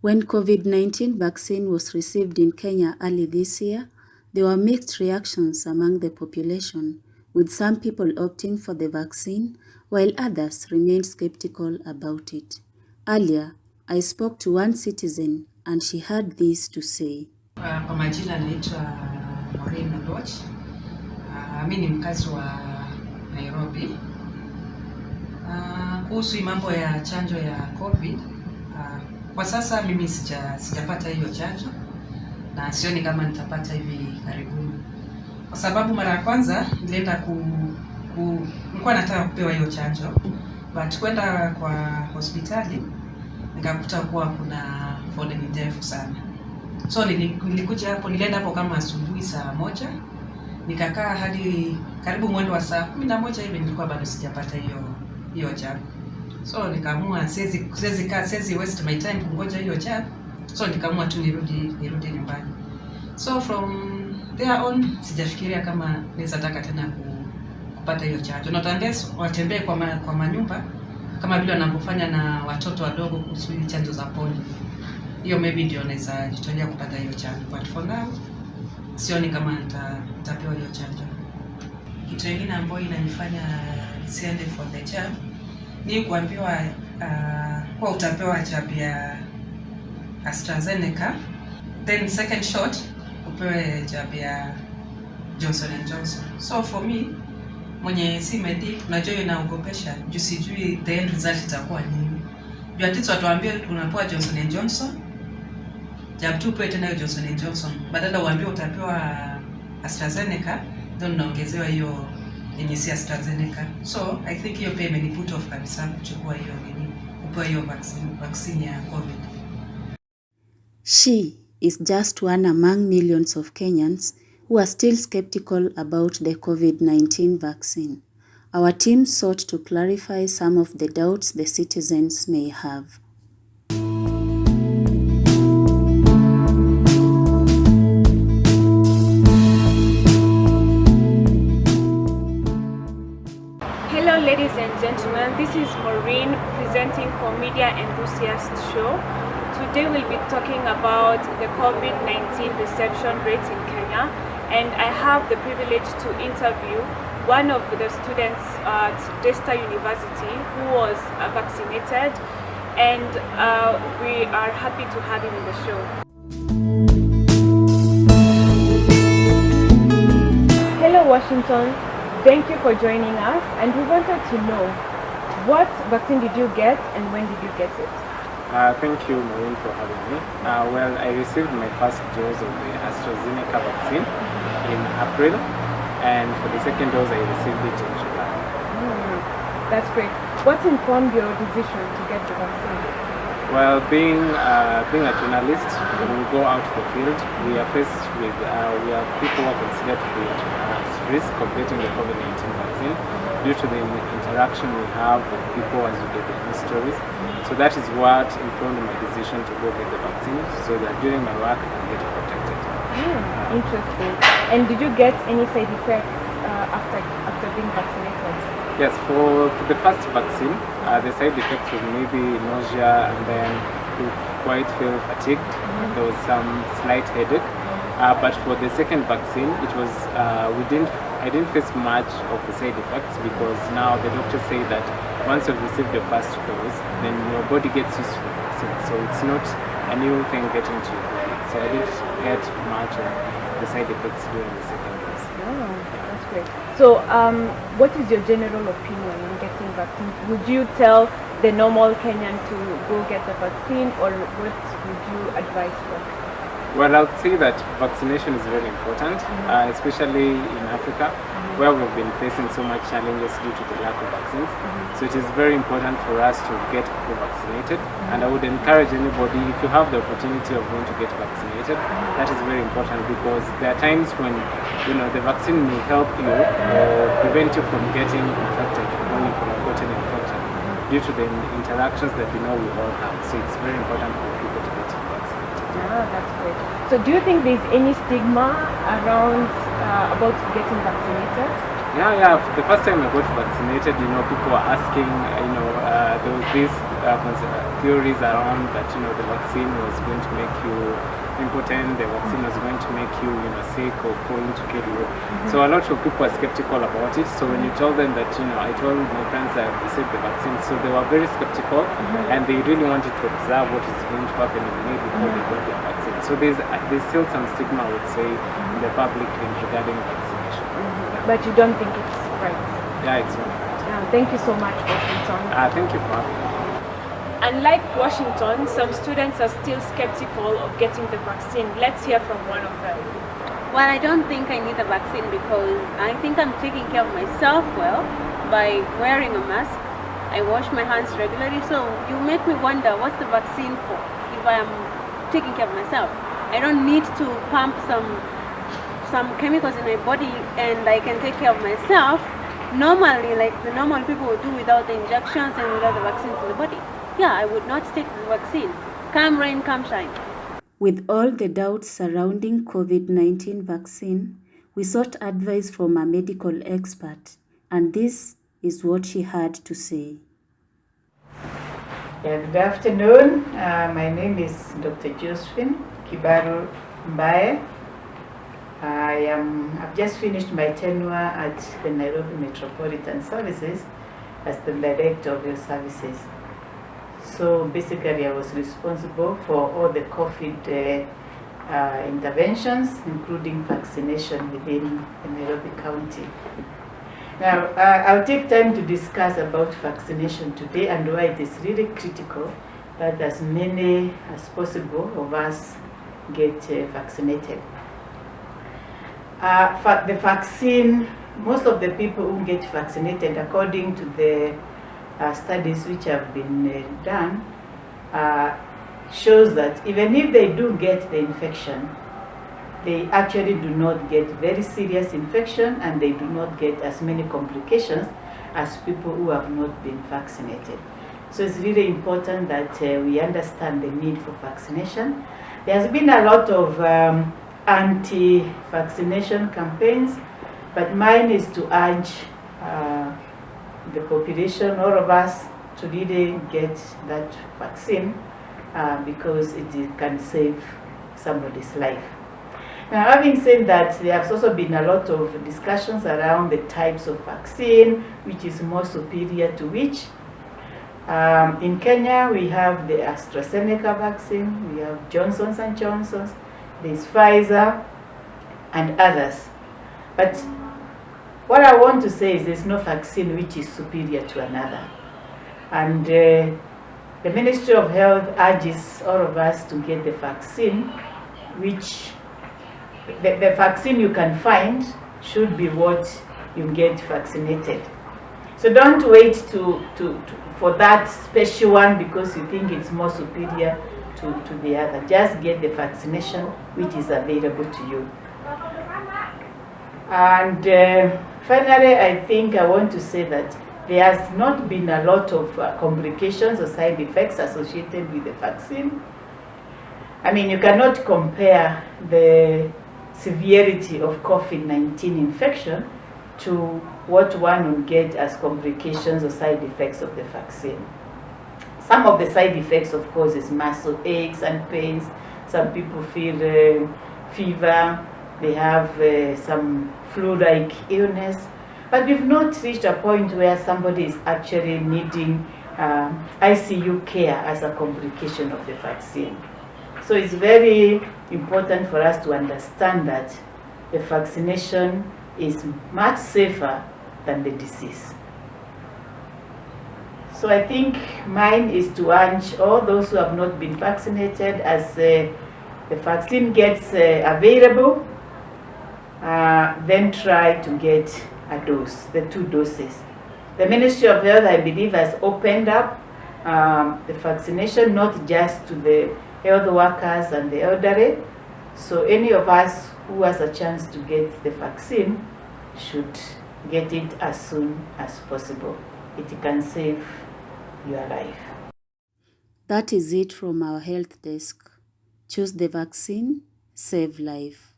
When COVID-19 vaccine was received in Kenya early this year, there were mixed reactions among the population, with some people opting for the vaccine, while others remained skeptical about it. Earlier, I spoke to one citizen and she had this to say. Kwa majina naitwa Maureen Ndoch. Mimi ni mkazi wa Nairobi. Kuhusu mambo ya chanjo ya COVID, kwa sasa mimi sijapata hiyo chanjo na sioni kama nitapata hivi karibuni. Kwa sababu mara ya kwanza nilienda nilikuwa nataka kupewa hiyo chanjo, but kwenda kwa hospitali nikakuta kuwa kuna foleni ndefu sana. So nilikuja hapo, nilienda hapo kama asubuhi saa 1, nikakaa hadi karibu mwendo wa saa 11 hivi, nilikuwa bado sijapata hiyo chanjo. So nikaamua siwezi waste my time kungoja hiyo chanjo. So nikaamua tu nirudi nyumbani. So from there on sijafikiria kama naweza taka tena kupata hiyo chanjo. Not unless watembee kwa manyumba kama vile wanapofanya na watoto wadogo kuhusu chanjo za polio. Hiyo maybe ndio naweza jitolea kupata hiyo chanjo. But for now sioni kama nitapewa hiyo chanjo. Kitu kingine ambayo inanifanya nisiende for the jab ni kuambiwa kwa utapewa jab ya AstraZeneca, then second shot upewe jab ya Johnson & Johnson. So for me, mwenye si medic, unajua inaogopesha, juu sijui the end result itakuwa nini. Juu atitu watuambie unapewa Johnson & Johnson, jab 2 upewe tena hiyo Johnson & Johnson, badala uambie utapewa AstraZeneca, then unaongezewa hiyo yenye si AstraZeneca. So I think hiyo pia imeni put off kabisa kuchukua hiyo kupewa hiyo vaccine ya COVID. She is just one among millions of Kenyans who are still skeptical about the COVID-19 vaccine. Our team sought to clarify some of the doubts the citizens may have. Hello ladies and gentlemen, this is Maureen presenting for Media Enthusiast Show. Today we'll be talking about the COVID-19 reception rate in Kenya, and I have the privilege to interview one of the students at Desta University who was vaccinated, and we are happy to have him in the show. Hello Washington, thank you for joining us, and we wanted to know, what vaccine did you get and when did you get it? Thank you, Maureen, for having me. Well, I received my first dose of the AstraZeneca vaccine in April, and for the second dose I received it in July. That's great. What informed your decision to get the vaccine? Well, being a journalist, when we go out to the field, we are faced with people who are considered to be at risk of getting the COVID-19 vaccine due to the interaction we have with people as we get the news stories. So that is what informed my decision to go get the vaccine, so that during my work I can get protected. Interesting. And did you get any side effects after being vaccinated? Yes, for the first vaccine, the side effects was maybe nausea, and then you quite feel fatigued. There was some slight headache. But for the second vaccine, it was I didn't face much of the side effects, because now the doctors say that once you've received the first dose, then your body gets used to the vaccine. So it's not a new thing getting to your body. So I didn't get much of the side effects during the second dose. Oh, that's great. So what is your general opinion on getting vaccines? Would you tell the normal Kenyan to go get the vaccine, or what would you advise for? Well, I would say that vaccination is very important, especially in Africa, where we've been facing so much challenges due to the lack of vaccines. So it is very important for us to get people vaccinated, and I would encourage anybody, if you have the opportunity of going to get vaccinated, that is very important, because there are times when the vaccine may help you or prevent you from getting infected when you could have gotten infected due to the interactions that we all have. So it's very important for people to get vaccinated. That's great. So do you think there's any stigma around about getting vaccinated? Yeah. The first time I got vaccinated, people were asking, there was this theories around that the vaccine was going to make you impotent, the vaccine was going to make you sick or going to kill you. So a lot of people are skeptical about it. So when you tell them that I told my friends I have received the vaccine, so they were very skeptical and they really wanted to observe what is going to happen in me before they got their vaccine. So there's still some stigma, I would say, in the public regarding vaccination. But you don't think it's right? Yeah, it's not. Thank you so much, Washington. Thank you for having me. Unlike Washington, some students are still skeptical of getting the vaccine. Let's hear from one of them. Well, I don't think I need a vaccine because I think I'm taking care of myself well by wearing a mask. I wash my hands regularly, so you make me wonder what's the vaccine for if I am taking care of myself. I don't need to pump some chemicals in my body and I can take care of myself normally, like the normal people would do without the injections and without the vaccines in the body. Yeah, I would not take the vaccine. Come rain, come shine. With all the doubts surrounding COVID-19 vaccine, we sought advice from a medical expert, and this is what she had to say. Yeah, good afternoon. My name is Dr. Josephine Kibaru Mbaye. I've just finished my tenure at the Nairobi Metropolitan Services as the Director of Health Services. So basically I was responsible for all the COVID interventions, including vaccination within the Nairobi County. Now, I'll take time to discuss about vaccination today and why it is really critical that as many as possible of us get vaccinated. The vaccine, most of the people who get vaccinated, according to the studies which have been done, shows that even if they do get the infection, they actually do not get very serious infection and they do not get as many complications as people who have not been vaccinated. So it's really important that we understand the need for vaccination. There's been a lot of anti-vaccination campaigns, but mine is to urge the population, all of us, to really get that vaccine because it can save somebody's life. Now, having said that, there has also been a lot of discussions around the types of vaccine, which is more superior to which. In Kenya, we have the AstraZeneca vaccine, we have Johnson & Johnson's, there's Pfizer, and others. But what I want to say is there's no vaccine which is superior to another. And the Ministry of Health urges all of us to get the vaccine, which the vaccine you can find should be what you get vaccinated. So don't wait for that special one because you think it's more superior to the other. Just get the vaccination which is available to you. And finally, I think I want to say that there has not been a lot of complications or side effects associated with the vaccine. I mean, you cannot compare the severity of COVID-19 infection to what one will get as complications or side effects of the vaccine. Some of the side effects, of course, is muscle aches and pains. Some people feel fever. They have some flu-like illness. But we've not reached a point where somebody is actually needing ICU care as a complication of the vaccine. So it's very important for us to understand that the vaccination is much safer than the disease. So I think mine is to urge all those who have not been vaccinated, as the vaccine gets available, then try to get a dose, the 2 doses. The Ministry of Health, I believe, has opened up the vaccination not just to the health workers and the elderly. So any of us who has a chance to get the vaccine should get it as soon as possible. It can save your life. That is it from our health desk. Choose the vaccine, save life.